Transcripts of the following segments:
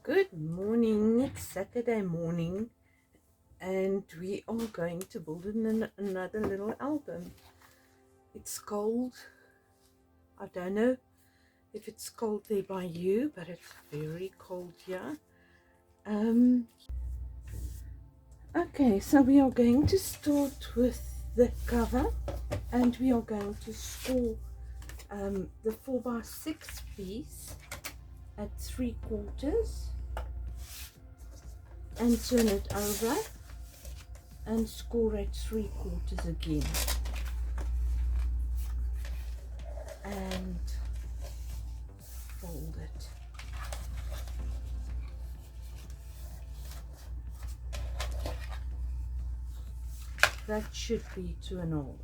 Good morning, it's Saturday morning, and we are going to build another little album. It's cold. I don't know if it's cold there by you, but it's very cold here. Okay, so we are going to start with the cover, and we are going to score the 4x6 piece at 3/4 and turn it over and score at 3/4 again, and fold it. That should be 2.5.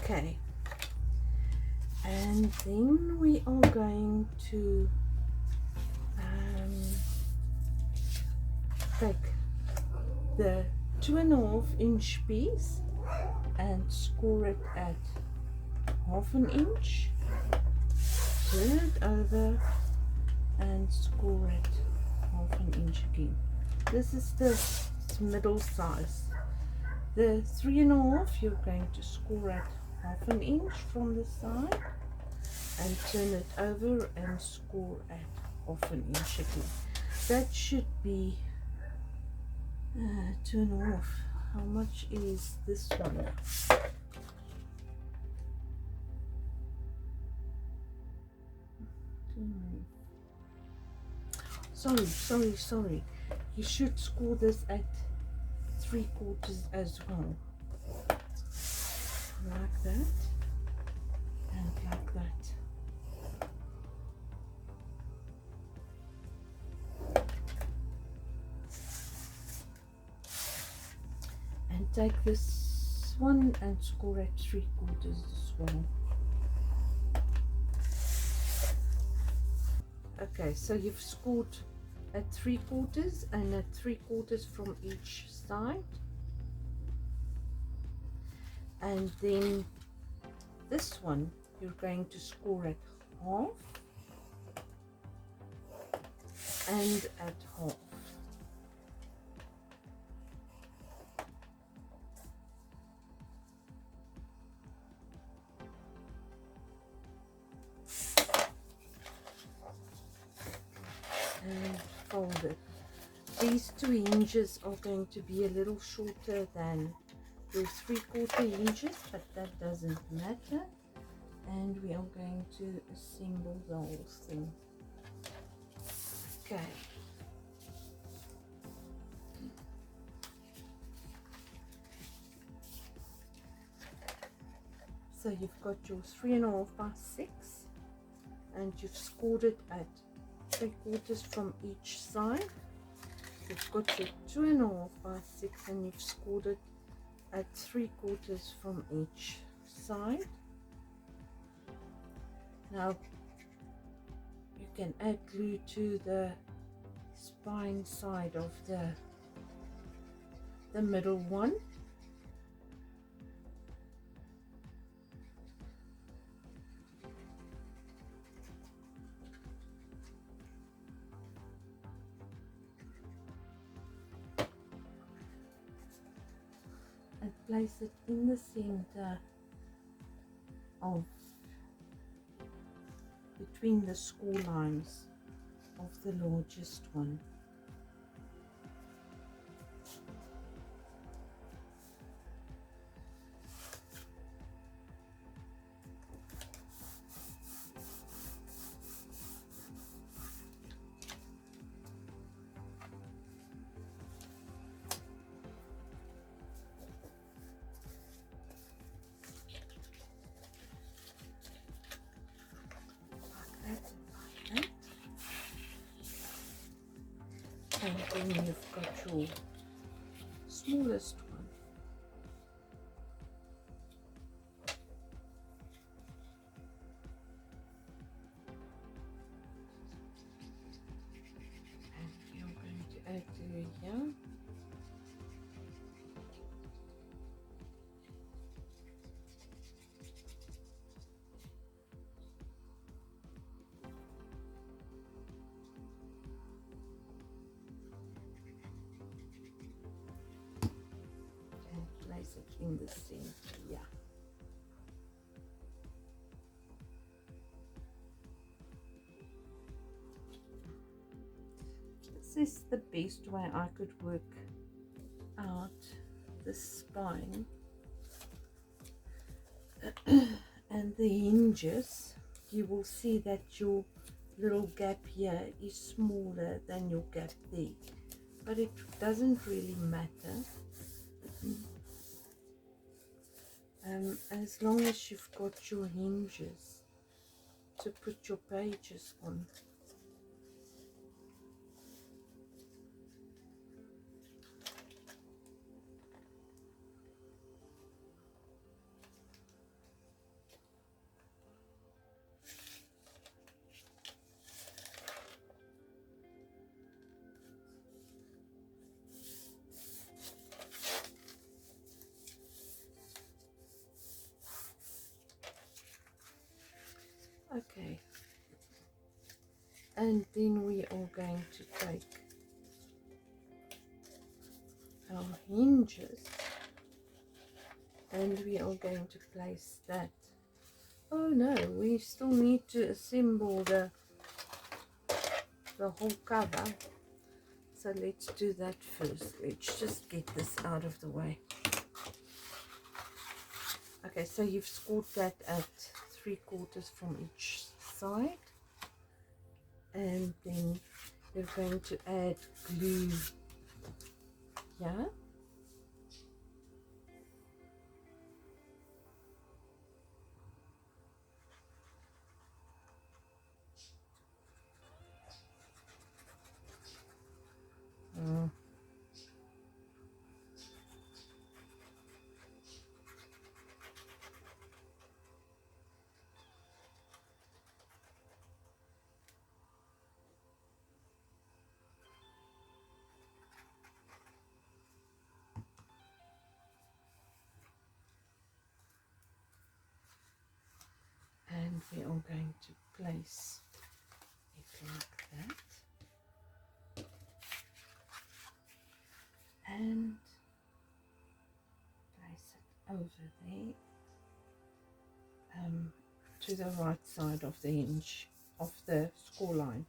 Okay, and then we are going to take the 2.5-inch piece and score it at 1/2 inch, turn it over and score it 1/2 inch again. This is the middle size. The 3.5 you're going to score at 1/2 inch from the side and turn it over and score at 1/2 inch again. That should be 2.5. How much is this one? Sorry. You should score this at 3/4 as well. Like that and like that. And take this one and score at 3/4 as well. Okay, so you've scored at 3/4 and at 3/4 from each side, and then this one you're going to score at 1/2 and at 1/2. And fold it. These 2 hinges are going to be a little shorter than your 3/4 hinges, but that doesn't matter. And we are going to assemble the whole thing. Okay. So you've got your 3.5x6 and you've scored it at 3/4 from each side. You've got your 2.5x6 and you've scored it at 3/4 from each side. Now you can add glue to the spine side of the middle one. And place it in the center of between the score lines of the largest one. And then you've got your smallest one. And you're going to add glue here. it in the center. Yeah. This is the best way I could work out the spine and the hinges. You will see that your little gap here is smaller than your gap there, but it doesn't really matter as long as you've got your hinges to put your pages on. Okay, and then we are going to take our hinges and we are going to place that. Oh no, we still need to assemble the whole cover, so let's do that first. Let's just get this out of the way. Okay, so you've scored that at 3/4 from each side, and then you're going to add glue. Yeah, and we are going to place it like that, and place it over there, to the right side of the hinge of the score line.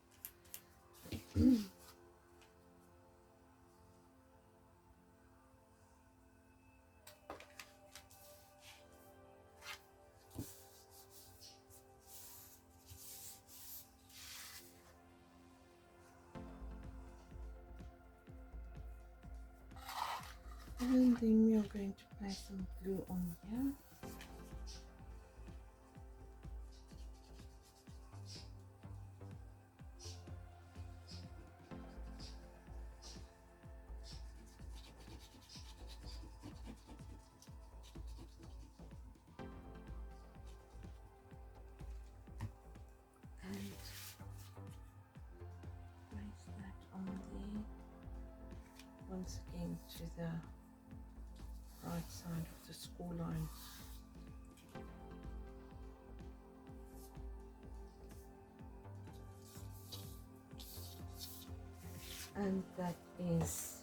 And then we are going to place some glue on here. And place that on there. Once again to the right side of the score line. And that is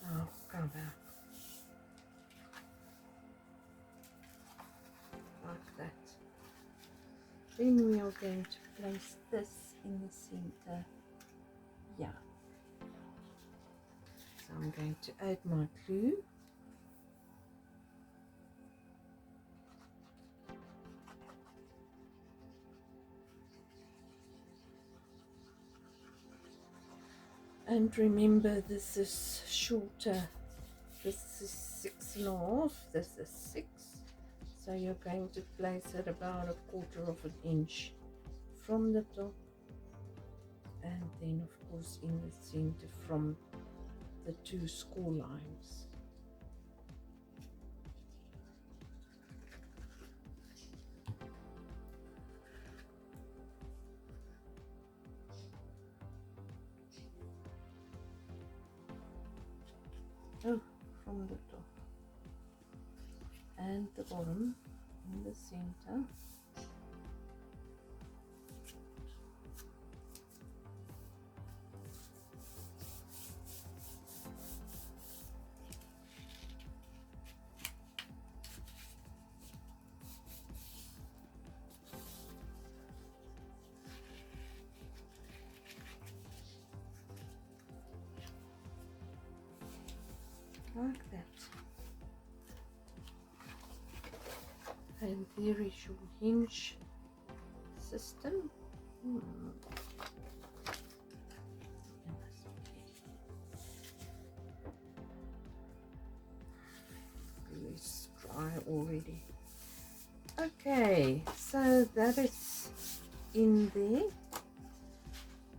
our cover, like that. Then we are going to place this in the center. Yeah. So I'm going to add my glue. And remember, this is shorter. This is 6.5, this is 6. So you're going to place it about 1/4 of an inch from the top, and then of course in the center from the 2 score lines. Oh, from the top and the bottom in the center. like that. And there is your hinge system. It's dry already. Okay, so that is in there,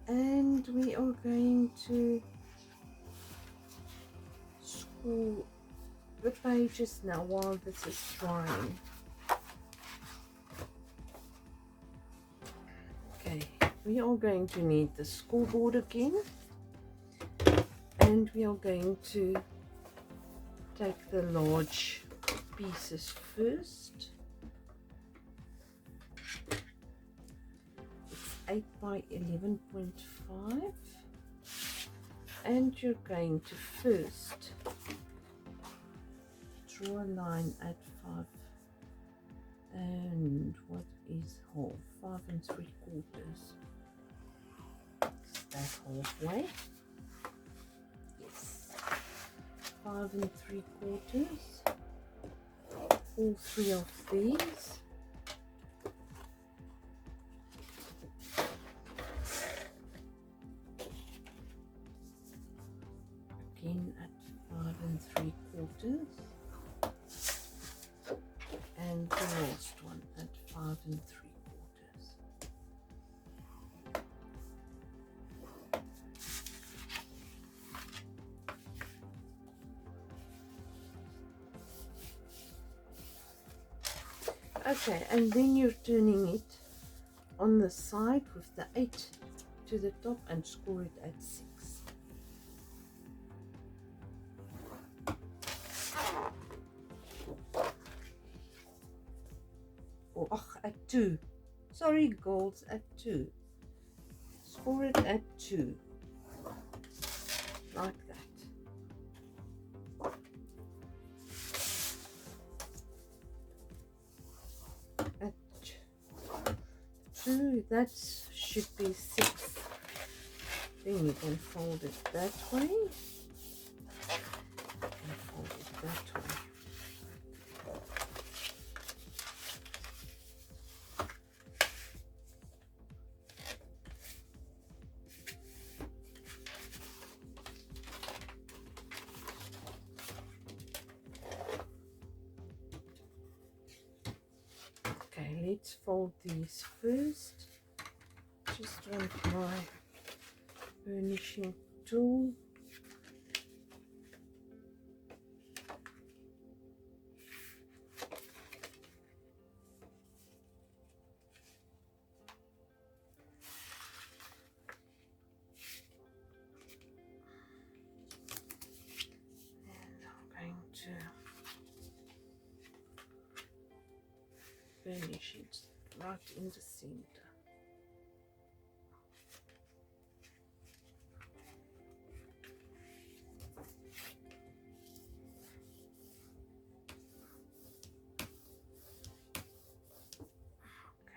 and we are going to score the pages now while this is drying. Okay, we are going to need the scoreboard again, and we are going to take the large pieces first. It's 8 by 11.5, and you're going to first draw a line at 5 and what is half? 5 3/4. Is that halfway? Yes. 5 3/4. All 3 of these. Again at 5 3/4. And the last one at 5 3/4. Okay, and then you're turning it on the side with the 8 to the top and score it at 6. Oh, at 2. Sorry, girls, at 2. Score it at 2. Like that. At 2, that should be 6. Then you can fold it that way. And fold it that way. Okay, let's fold these first. Just want my burnishing tool. And I'm going to burnish it right in the center.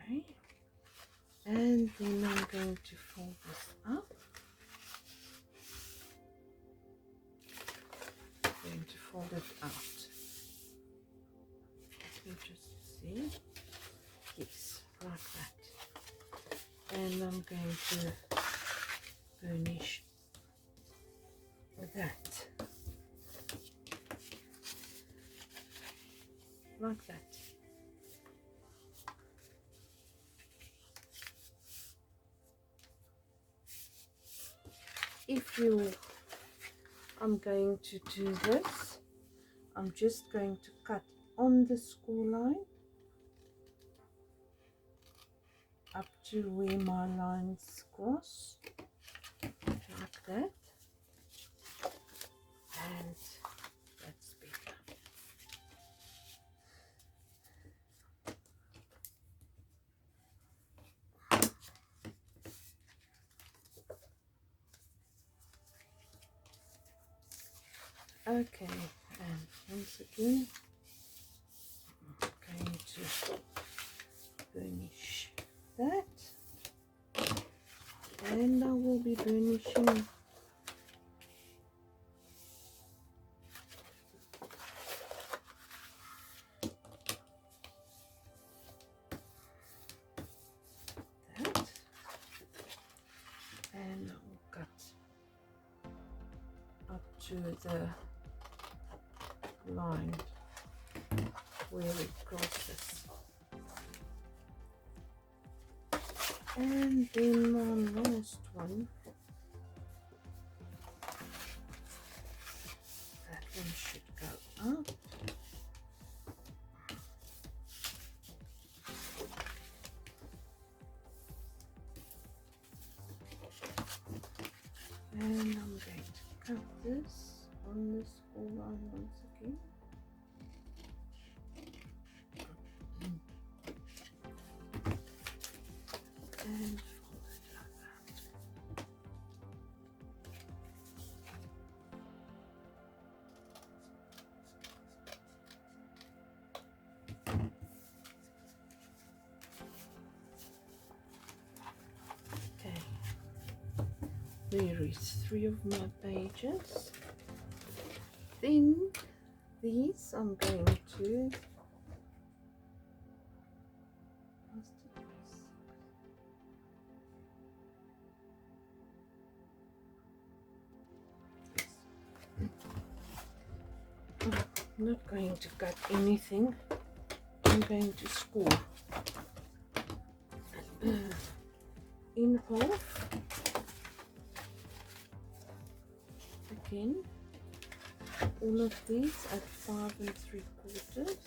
Okay, and then I'm going to fold this up. I'm going to fold it out. Let me just see. Yes, like that. And I'm going to burnish that. Like that. If I'm going to do this, I'm just going to cut on the score line up to where my lines cross, like that, and that's better. Okay, and once again, I'm going to burnish that, and I will be burnishing to the line where it crosses. And then my last one, that one should go up. And I'm going to cut this on the score line once again. And fold it like that. Okay. There is 3 of my pages. Then these I'm going to I'm not going to cut anything. I'm going to score in half again. All of these at 5 3/4. That.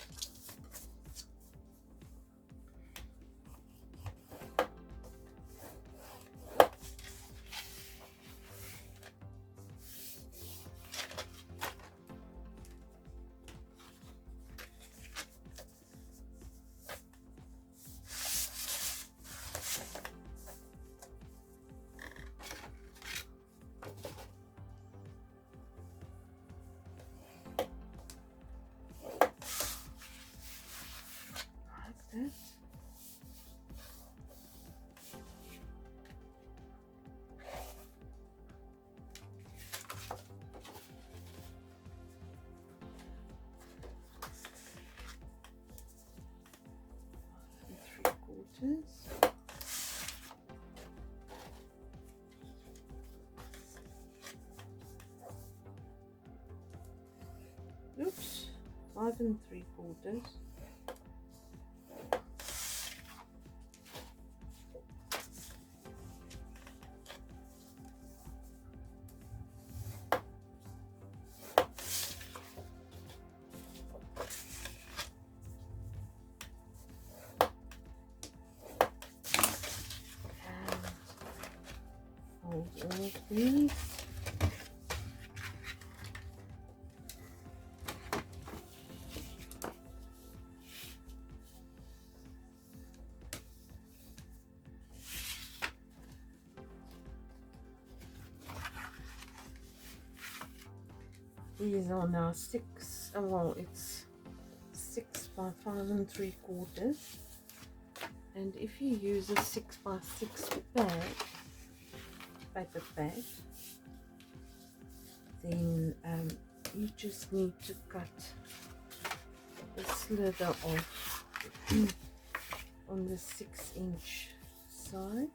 And 3/4. Oops, 5 3/4. Fold all of these. These are now 6, well, it's 6 by 5 3/4. And if you use a 6 by 6 bag, paper bag, then you just need to cut the slither off on the 6-inch side,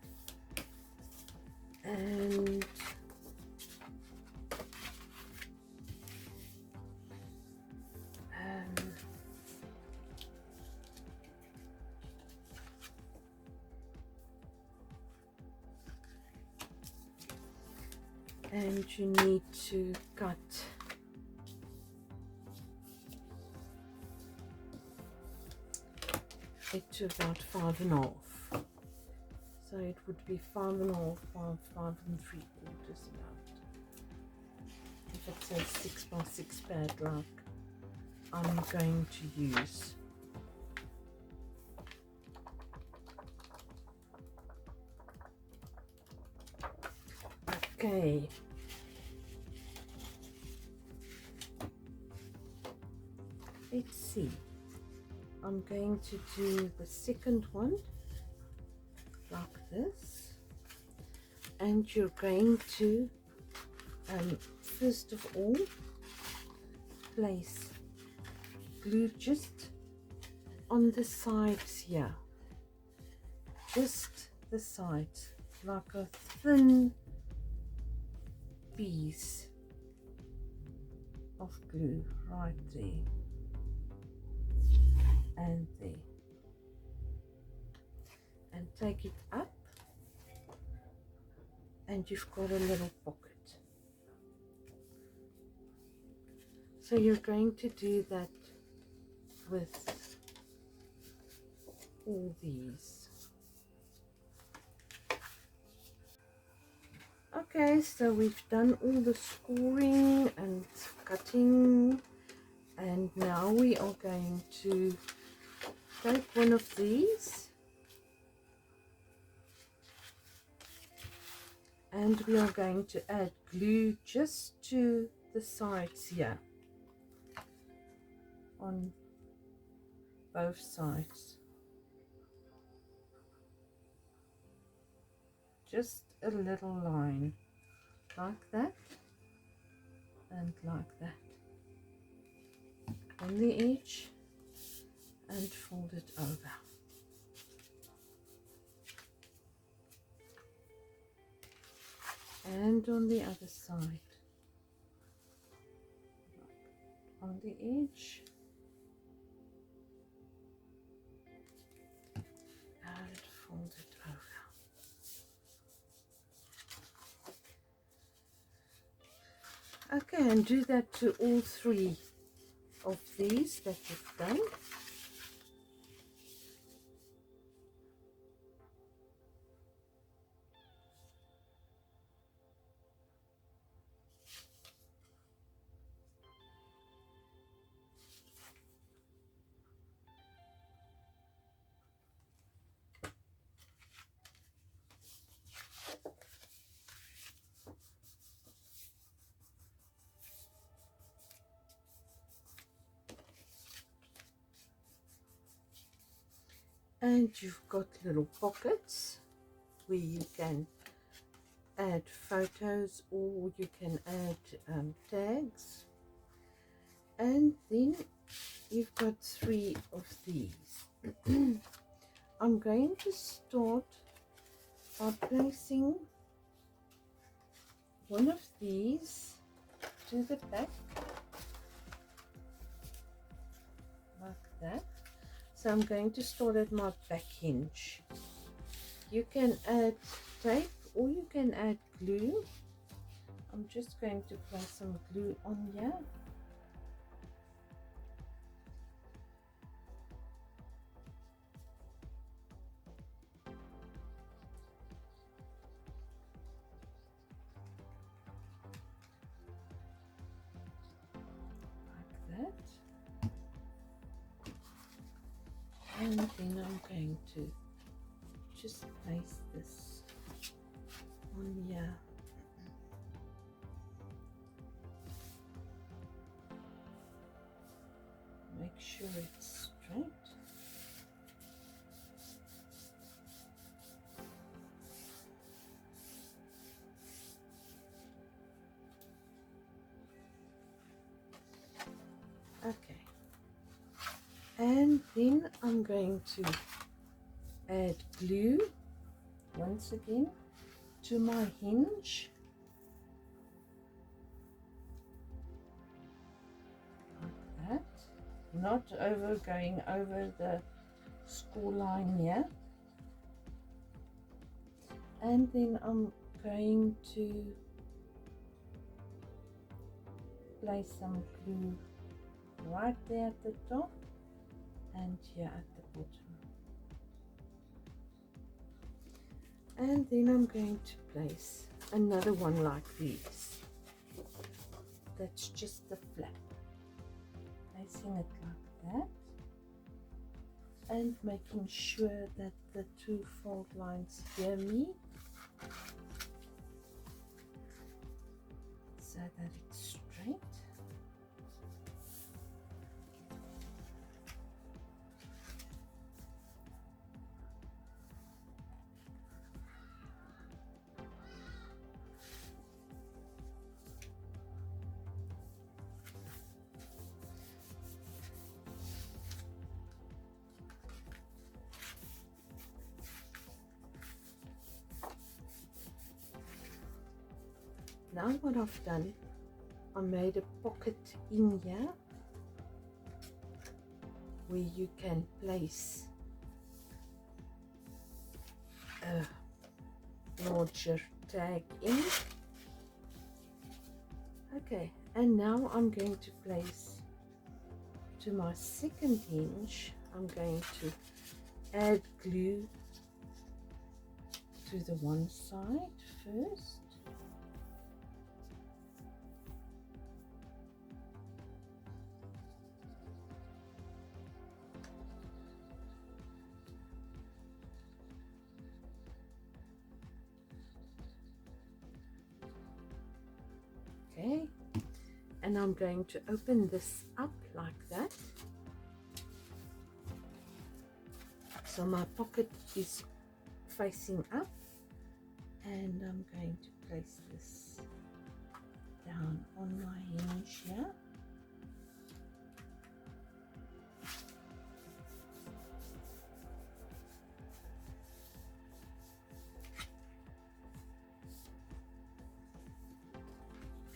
and you need to cut it to about 5 1/2. So it would be 5 1/2 by 5 3/4 about. If it's a 6 by 6 pad like I'm going to use. Okay. Let's see. I'm going to do the second one like this, and you're going to first of all place glue just on the sides here, just the sides, like a thin piece, of glue right there and there, and take it up, and you've got a little pocket. So you're going to do that with all these. Okay, so we've done all the scoring and cutting, and now we are going to take one of these and we are going to add glue just to the sides here on both sides. Just a little line like that and like that on the edge, and fold it over. And on the other side, on the edge, and fold it over. Okay, and do that to all three of these that you've done. And you've got little pockets where you can add photos, or you can add tags. And then you've got three of these. I'm going to start by placing one of these to the back like that. So I'm going to start at my back hinge. You can add tape or you can add glue. I'm just going to place some glue on here. Like that. And then I'm going to just place this on here. Make sure it's straight. Okay. And then I'm going to add glue once again to my hinge. Like that. Not going over the score line here. And then I'm going to place some glue right there at the top and here at the bottom. And then I'm going to place another one like these. That's just the flap. Placing it like that. And making sure that the two fold lines here meet. So that it's straight. Now what I've done I made a pocket in here where you can place a larger tag in. Okay, and now I'm going to place to my second hinge, I'm going to add glue to the one side first. Okay, and I'm going to open this up like that. So my pocket is facing up, and I'm going to place this down on my hinge here.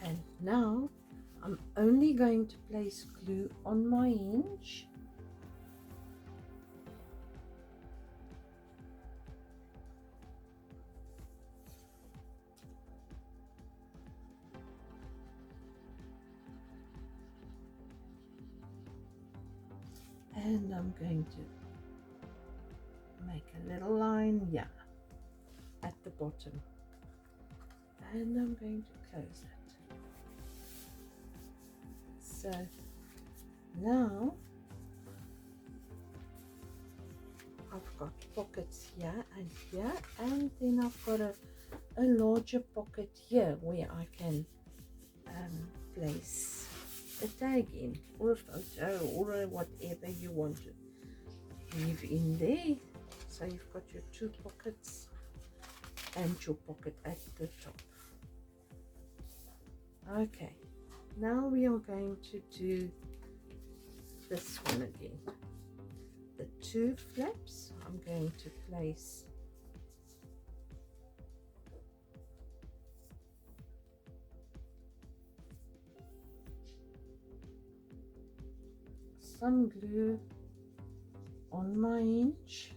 And now I'm only going to place glue on my hinge. And I'm going to make a little line, yeah, at the bottom. And I'm going to close it. So now I've got pockets here and here, and then I've got a larger pocket here where I can place a tag in, or a photo, or whatever you want to leave in there. So you've got your two pockets and your pocket at the top. Okay, now we are going to do this one again. The two flaps, I'm going to place some glue on my hinge.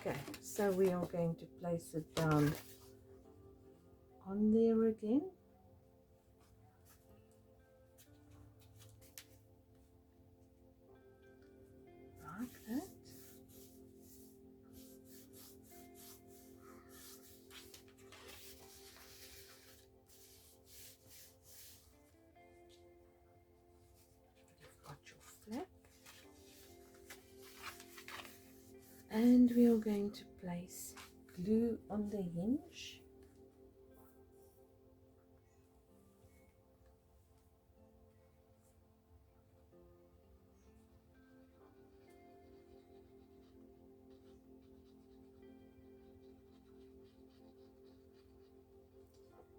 Okay, so we are going to place it down on there again. Like that. You've got your flap. And we are going to place glue on the hinge.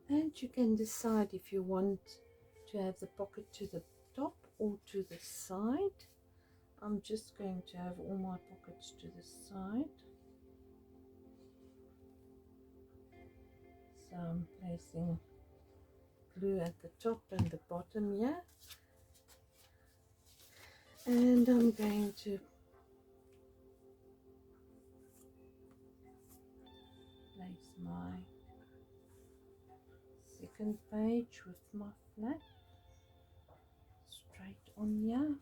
And you can decide if you want to have the pocket to the top or to the side. I'm just going to have all my pockets to the side. So I'm placing glue at the top and the bottom here. And I'm going to place my second page with my flap straight on here.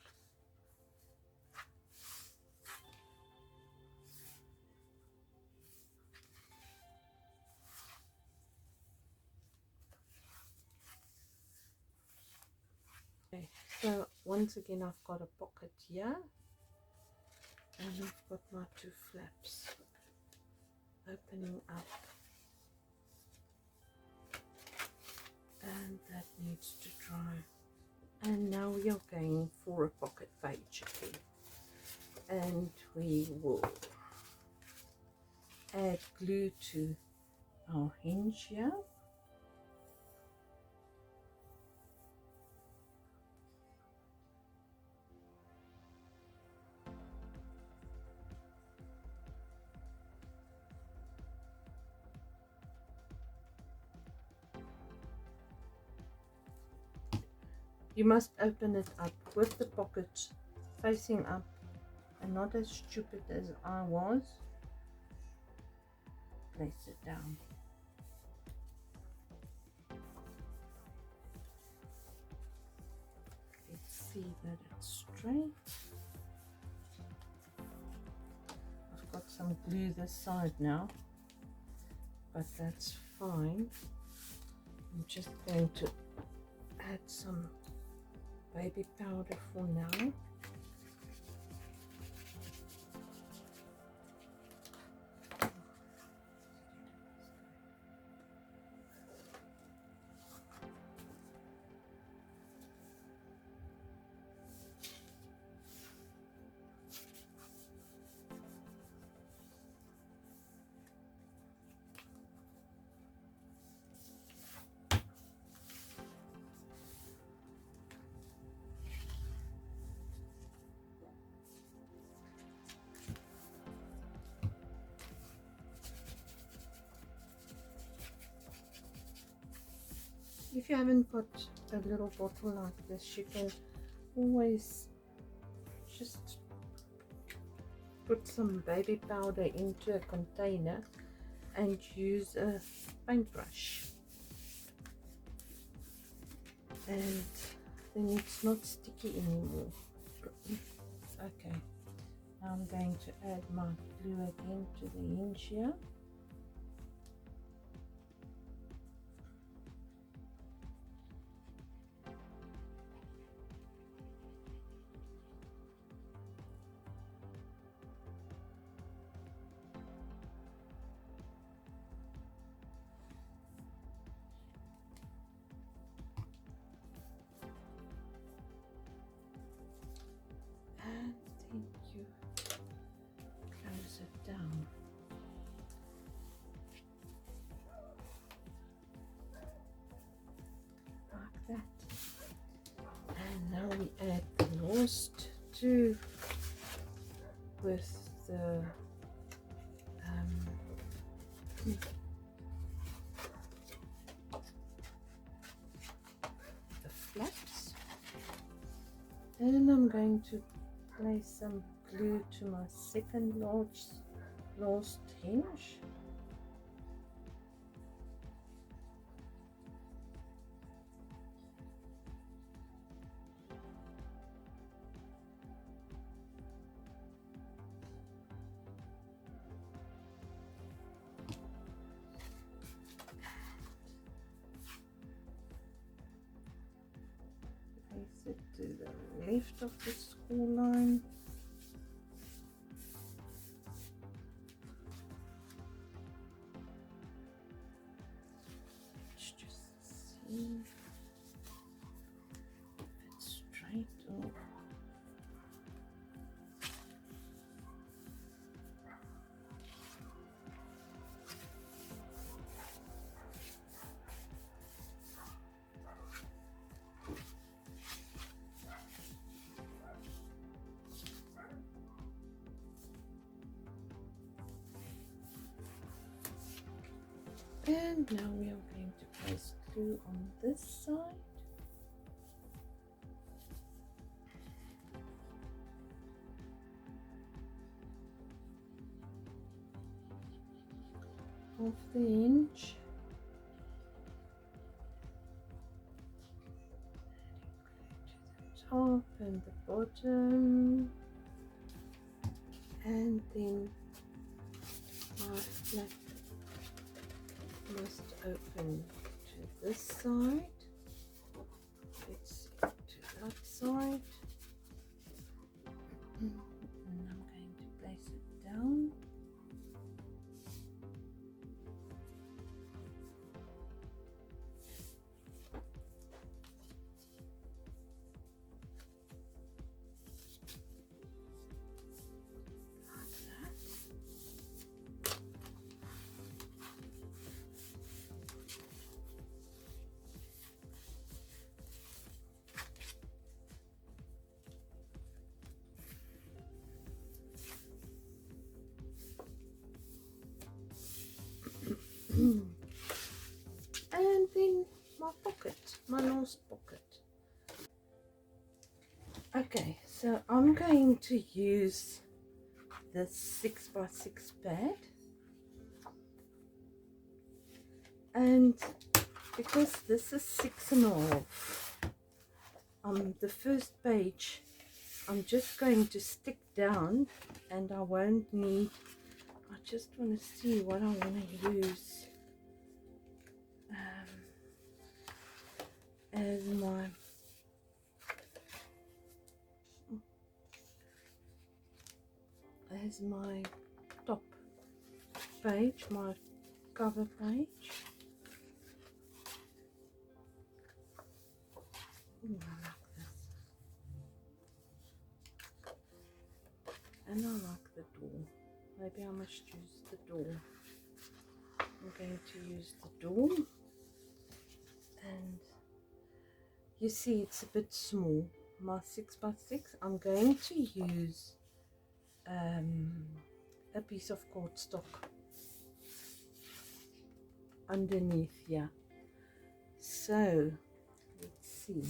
Okay, so once again I've got a pocket here, and I've got my two flaps opening up, and that needs to dry. And now we are going for a pocket page again, and we will add glue to our hinge here. You must open it up with the pocket facing up and not as stupid as I was. Place it down. Let's see that it's straight. I've got some glue this side now, but that's fine. I'm just going to add some baby powder for now. If you haven't got a little bottle like this, you can always just put some baby powder into a container and use a paintbrush, and then it's not sticky anymore. Okay, now I'm going to add my glue again to the hinge here. And then you close it down. Like that. And now we add the last two with the flaps. And I'm going to place some glue to my second last hinge. Place it to the left of the score line. Let's just see if it's straight or and now we are going to place glue on this side. Of the hinge. Top and the bottom, and then my flap must open to this side. Let's see, to that side, and I'm going to place it down. And then my pocket, my last pocket. Okay, so I'm going to use this 6x6 pad, and because this is 6.5 on the first page, I'm just going to stick down, and I won't need, I just want to see what I want to use as my top page, my cover page. Ooh, I like this. And I like the door. Maybe I must use the door. I'm going to use the door. And you see it's a bit small. My 6x6. I'm going to use a piece of cardstock underneath here. So let's see.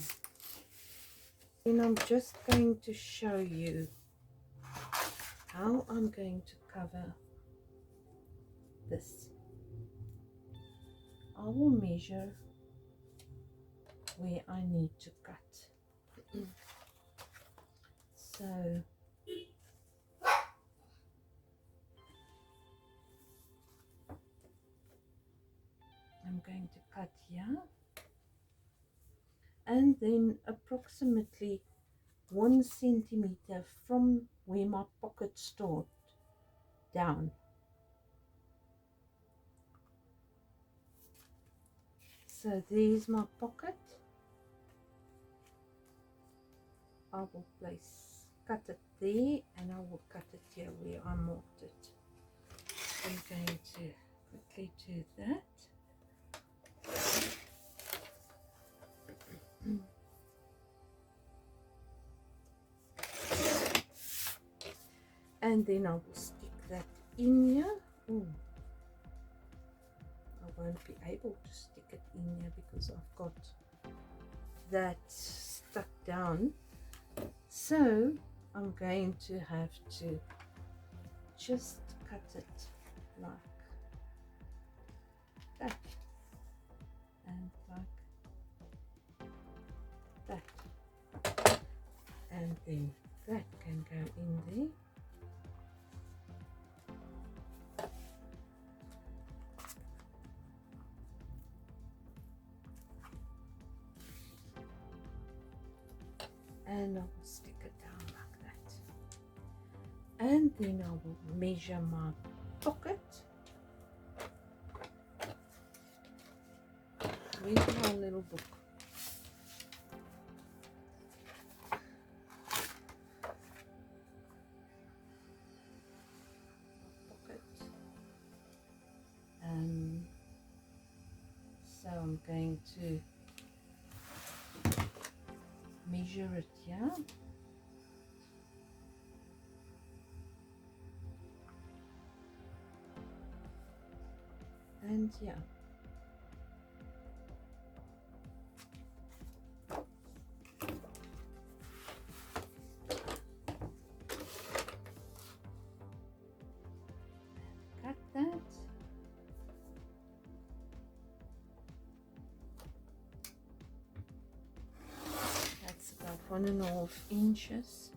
And I'm just going to show you how I'm going to cover this. I will measure where I need to cut. So I'm going to cut here, and then approximately 1 centimeter from where my pocket starts down. So there's my pocket. I will cut it there, and I will cut it here where I marked it. I'm going to quickly do that. And then I will stick that in here. Ooh. I won't be able to stick it in here because I've got that stuck down. So I'm going to have to just cut it like that and like that, and then that can go in there. And I will stick it down like that, and then I will measure my pocket. Where's my little book? Pocket. So I'm going to measure it here. And yeah. Cut that. That's about 1.5 inches.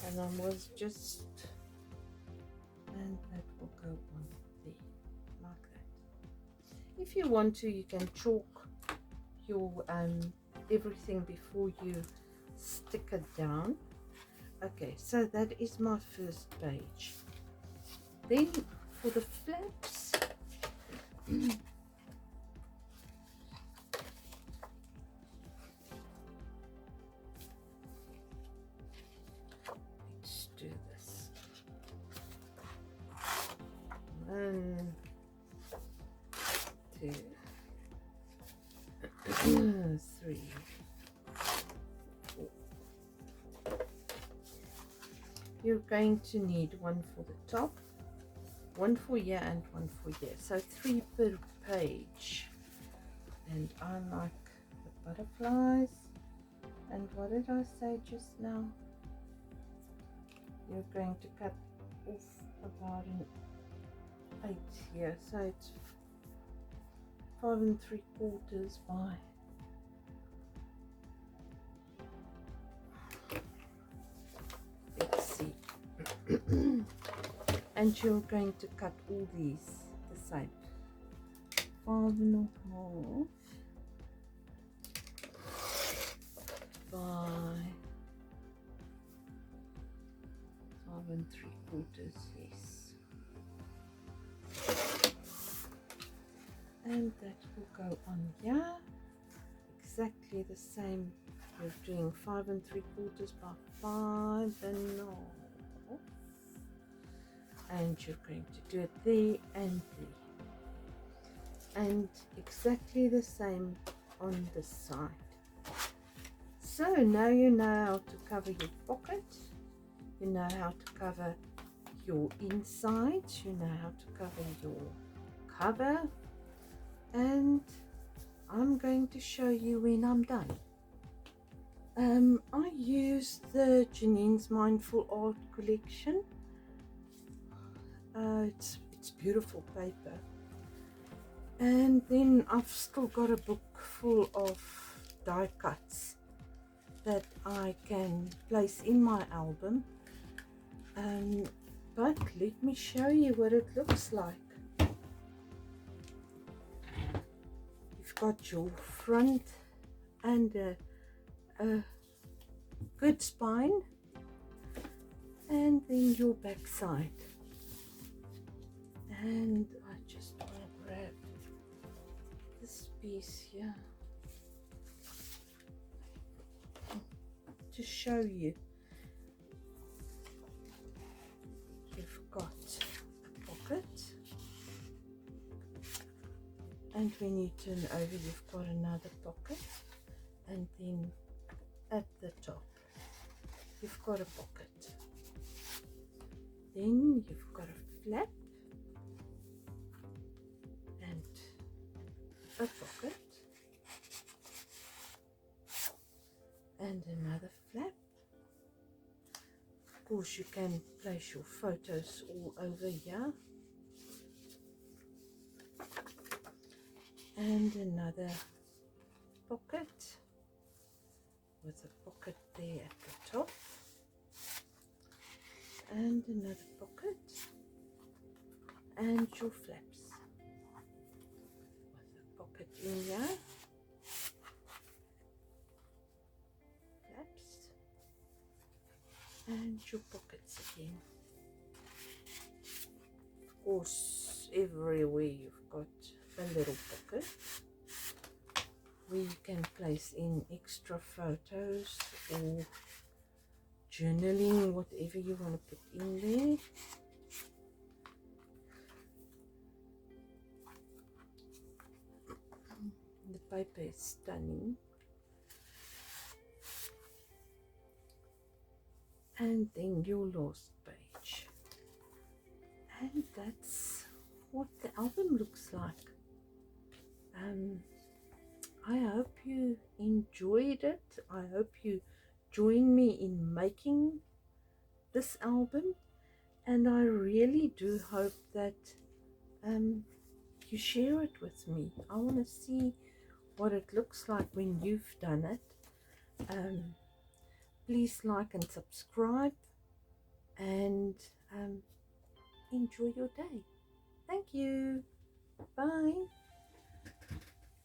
And I was just, and that will go on there like that. If you want to, you can chalk your everything before you stick it down. Okay, so that is my first page. Then for the flaps, let's do this. 1, 2, 3, 4. You're going to need one for the top, one for here, and one for here. So 3 per page. And I like the butterflies. And what did I say just now? You're going to cut off about an 8 here, so it's 5 3/4 by 'And you're going to cut all these the same. 5 1/2 by 5 3/4, yes. And that will go on here. Exactly the same. You're doing 5 3/4 by 5 1/2. And you're going to do it there and there. And exactly the same on this side. So now you know how to cover your pocket, you know how to cover your inside, you know how to cover your cover, and I'm going to show you when I'm done. I used the Janine's Mindful Art collection. It's beautiful paper, and then I've still got a book full of die cuts that I can place in my album, but let me show you what it looks like. You've got your front and a good spine, and then your back side. And I just want to grab this piece here to show you. You've got a pocket, and when you turn over you've got another pocket, and then at the top you've got a pocket. Then you've got a flap and a pocket and another flap. Of course, you can place your photos all over here, and another pocket with a pocket there at the top, and another pocket, and your flaps with a pocket in here, flaps, and your pockets again. Of course, everywhere you've got a little pocket where you can place in extra photos or journaling, whatever you want to put in there. The paper is stunning. And then your last page. And that's what the album looks like. I hope you enjoyed it. I hope you join me in making this album, and I really do hope that you share it with me. I want to see what it looks like when you've done it. Please like and subscribe, and enjoy your day. Thank you. Bye.